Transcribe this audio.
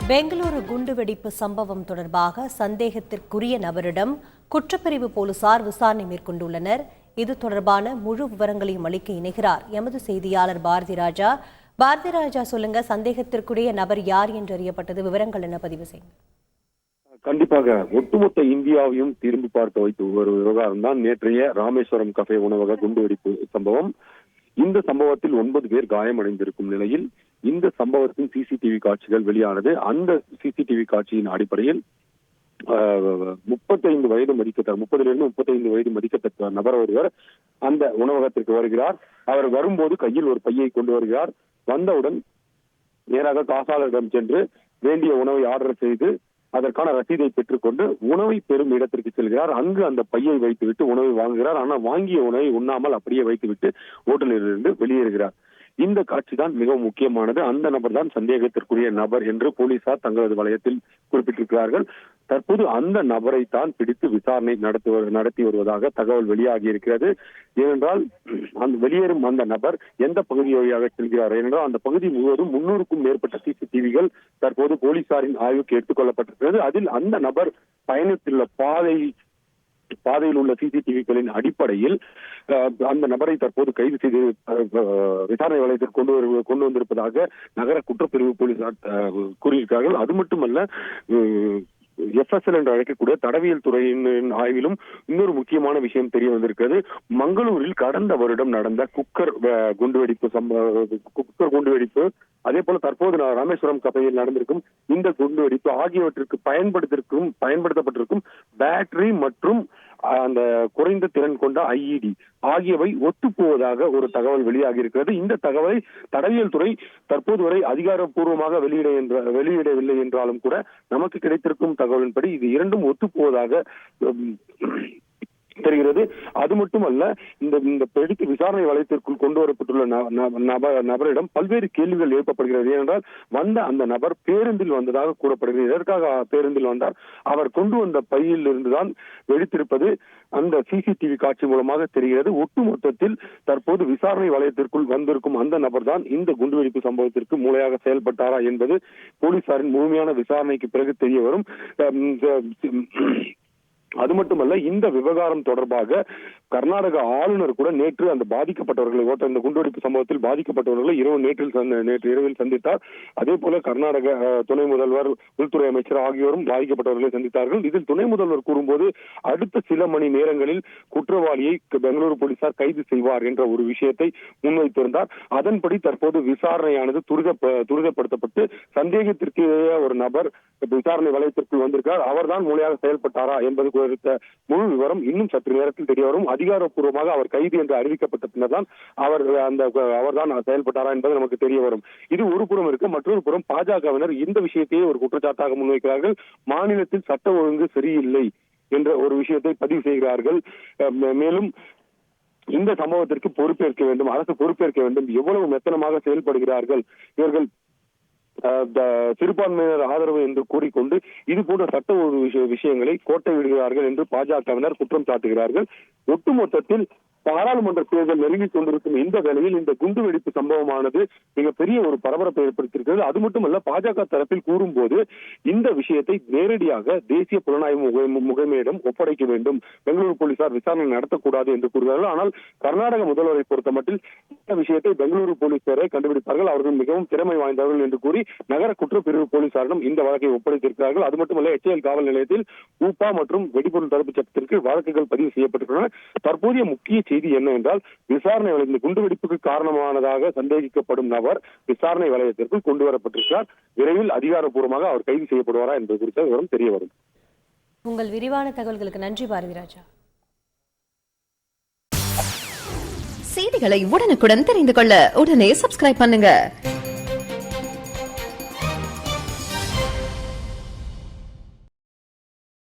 பெங்களூரு குண்டுவெடிப்பு சம்பவம் தொடர்பாக சந்தேகத்திற்குரிய நபரிடம் குற்றப்பிரிவு போலீசார் விசாரணை மேற்கொண்டுள்ளனர். இது தொடர்பான முழு விவரங்களையும் அளிக்க இணைகிறார் எமது செய்தியாளர் பாரதி ராஜா. பாரதி ராஜா, சொல்லுங்க, சந்தேகத்திற்குரிய நபர் யார் என்று அறியப்பட்டது? விவரங்கள் என்ன? பதிவு செய்யுங்க. கண்டிப்பாக ஒட்டுமொத்த இந்தியாவையும் திரும்பி பார்க்க வைத்த ஒரு விவகாரம் தான் நேற்றைய ராமேஸ்வரம் கஃபே உணவக குண்டுவெடிப்பு சம்பவம். இந்த சம்பவத்தில் 9 பேர் காயமடைந்திருக்கும் நிலையில் இந்த சம்பவத்தின் சிசிடிவி காட்சிகள் வெளியானது. அந்த சிசிடிவி காட்சியின் அடிப்படையில் 35 வயது மதிக்கத்தக்க 30லிருந்து 35 வயது மதிக்கத்தக்க நபர் ஒருவர் அந்த உணவகத்திற்கு வருகிறார். அவர் வரும்போது கையில் ஒரு பையை கொண்டு வருகிறார். வந்தவுடன் நேராக காசாளரிடம் சென்று வேண்டிய உணவை ஆர்டர் செய்து அதற்கான ரசீதை பெற்றுக்கொண்டு உணவை பெறும் இடத்திற்கு செல்கிறார். அங்கு அந்த பையை வைத்துவிட்டு உணவை வாங்குகிறார். ஆனால் வாங்கிய உணவை உண்ணாமல் அப்படியே வைத்துவிட்டு ஹோட்டலிலிருந்து வெளியேறுகிறார். இந்த காட்சி தான் மிகவும் முக்கியமானது. அந்த நபர் தான் சந்தேகத்திற்குரிய நபர் என்று போலீசார் தங்களது வளையத்தில் குறிப்பிட்டிருக்கிறார்கள். தற்போது அந்த நபரை தான் பிடித்து விசாரணை நடத்தி வருவதாக தகவல் வெளியாகி இருக்கிறது. ஏனென்றால் அந்த வெளியேறும் அந்த நபர் எந்த பகுதி வழியாக செல்கிறார் என்றால் அந்த பகுதி முழுவதும் 300க்கும் மேற்பட்ட சிசிடிவிகள் தற்போது போலீசாரின் ஆய்வுக்கு எடுத்துக் கொள்ளப்பட்டிருக்கிறது. அதில் அந்த நபர் பயணித்துள்ள பாதையில் உள்ள சிசிடிவிகளின் அடிப்படையில் அந்த நபரை தற்போது கைது செய்து விசாரணை வளையத்தில் கொண்டு வந்திருப்பதாக நகர குற்றப்பிரிவு போலீசார் கூறியிருக்கிறார்கள். அது மட்டுமல்ல, FSL என்று அழைக்கக்கூடிய தடவியல் துறையின் ஆய்விலும் இன்னொரு முக்கியமான விஷயம் தெரிய வந்திருக்கிறது. மங்களூரில் கடந்த வருடம் நடந்த குக்கர் குண்டுவெடிப்பு, அதே போல தற்போது ராமேஸ்வரம் கஃபேயில் நடந்திருக்கும் இந்த குண்டுவெடிப்பு ஆகியவற்றிற்கு பயன்படுத்தப்பட்டிருக்கும் பேட்டரி மற்றும் அந்த குறைந்த திறன் கொண்ட IED ஆகியவை ஒத்துப்போவதாக ஒரு தகவல் வெளியாகி இருக்கிறது. இந்த தகவலை தடவியல் துறை தற்போது வரை அதிகாரப்பூர்வமாக வெளியிடவில்லை என்றாலும் கூட நமக்கு கிடைத்திருக்கும் தகவலின்படி இது இரண்டும் ஒத்துப்போவதாக தெரிகிறது. அது மட்டுமல்ல, இந்த பிடித்து விசாரணை வளையத்திற்குள் கொண்டு வரப்பட்டுள்ள நபரிடம் பல்வேறு கேள்விகள் எழுப்பப்படுகிறது. ஏனென்றால் வந்த அந்த நபர் பேருந்தில் வந்ததாக கூறப்படுகிறது. எதற்காக பேருந்தில் வந்தார்? அவர் கொண்டு வந்த பையில் இருந்துதான் வெடித்திருப்பது அந்த சிசிடிவி காட்சி மூலமாக தெரிகிறது. ஒட்டுமொத்தத்தில் தற்போது விசாரணை வளையத்திற்குள் வந்திருக்கும் அந்த நபர் தான் இந்த குண்டுவெடிப்பு சம்பவத்திற்கு மூளையாக செயல்பட்டாரா என்பது போலீசாரின் முழுமையான விசாரணைக்கு பிறகு தெரிய வரும். அது மட்டுமல்ல, இந்த விவகாரம் தொடர்பாக கர்நாடக ஆளுநர் கூட நேற்று அந்த பாதிக்கப்பட்டவர்களை இந்த குண்டுவெடிப்பு சம்பவத்தில் பாதிக்கப்பட்டவர்களை நேற்று இரவில் சந்தித்தார். அதே போல கர்நாடக துணை முதல்வர், உள்துறை அமைச்சர் ஆகியோரும் பாதிக்கப்பட்டவர்களை சந்தித்தார்கள். இதில் துணை முதல்வர் கூறும்போது அடுத்த சில மணி நேரங்களில் குற்றவாளியை பெங்களூரு போலீசார் கைது செய்வார் என்ற ஒரு விஷயத்தை முன்வைத்திருந்தார். அதன்படி தற்போது விசாரணையானது துரிதப்படுத்தப்பட்டு சந்தேகத்திற்கு ஒரு நபர் விசாரணை வளையத்திற்குள் வந்திருக்கிறார். அவர்தான் மூளையாக செயல்பட்டாரா என்பது குறித்த முழு விவரம் இன்னும் சற்று நேரத்தில் தெரிய வரும். அதிகாரப்பூர்வமாக அவர் கைது என்று அறிவிக்கப்பட்ட பின்னர் தான் அவர்தான் செயல்பட்டாரா என்பது நமக்கு தெரிய வரும். இது ஒரு புறம் இருக்கு. மற்றொரு புறம் பாஜகவினர் இந்த விஷயத்தையே ஒரு குற்றச்சாட்டாக முன்வைக்கிறார்கள். மாநிலத்தில் சட்ட ஒழுங்கு சரியில்லை என்ற ஒரு விஷயத்தை பதிவு செய்கிறார்கள். மேலும் இந்த சம்பவத்திற்கு பொறுப்பேற்க வேண்டும், அரசு பொறுப்பேற்க வேண்டும். எவ்வளவு மெத்தனமாக செயல்படுகிறார்கள் இவர்கள், சிறுபான்மையினர் ஆதரவு என்று கூறிக்கொண்டு இது போன்ற சட்ட விஷயங்களை கோட்டை விடுகிறார்கள் என்று பாஜகவினர் குற்றம் சாட்டுகிறார்கள். ஒட்டுமொத்தத்தில் பாராளுமன்ற தேர்தல் நெருங்கிக் கொண்டிருக்கும் இந்த வேளையில் இந்த குண்டுவெடிப்பு சம்பவமானது மிகப்பெரிய ஒரு பரபரப்பை ஏற்படுத்தியிருக்கிறது. அது மட்டுமல்ல, பாஜக தரப்பில் கூறும்போது இந்த விஷயத்தை நேரடியாக தேசிய புலனாய்வு முகமையிடம் ஒப்படைக்க வேண்டும், பெங்களூரு போலீசார் விசாரணை நடத்தக்கூடாது என்று கூறுகிறார்கள். ஆனால் கர்நாடக முதல்வரை பொறுத்தமட்டில் இந்த விஷயத்தை பெங்களூரு போலீசாரை கண்டுபிடிப்பார்கள், அவர்கள் மிகவும் திறமை வாய்ந்தவர்கள் என்று கூறி நகர குற்றப்பிரிவு போலீசாரிடம் இந்த வழக்கை ஒப்படைத்திருக்கிறார்கள். அது மட்டுமல்ல, HL காவல் நிலையத்தில் ஊப்பா மற்றும் வெடிபொருள் தடுப்பு சட்டத்திற்கு வழக்குகள் பதிவு செய்யப்பட்டுள்ளன. தற்போதைய முக்கிய செய்தி என்னவென்றால், விசாரணை வளையம் குண்டுவெடிப்புக்கு காரணமானதாக சந்தேகிக்கப்படும் நபர் விசாரணை வளையத்திற்குள் கொண்டு வரப்பட்டிருக்கிறார். விரைவில் அதிகாரப்பூர்வமாக அவர் கைது செய்யப்படுவாரா என்பது குறித்த விவரம் தெரிய வரும். உங்கள் விரிவான தகவல்களுக்கு நன்றி பாரதி ராஜா. செய்திகளை உடனுக்குடன் தெரிந்து கொள்ள உடனே சப்ஸ்கிரைப் பண்ணுங்க.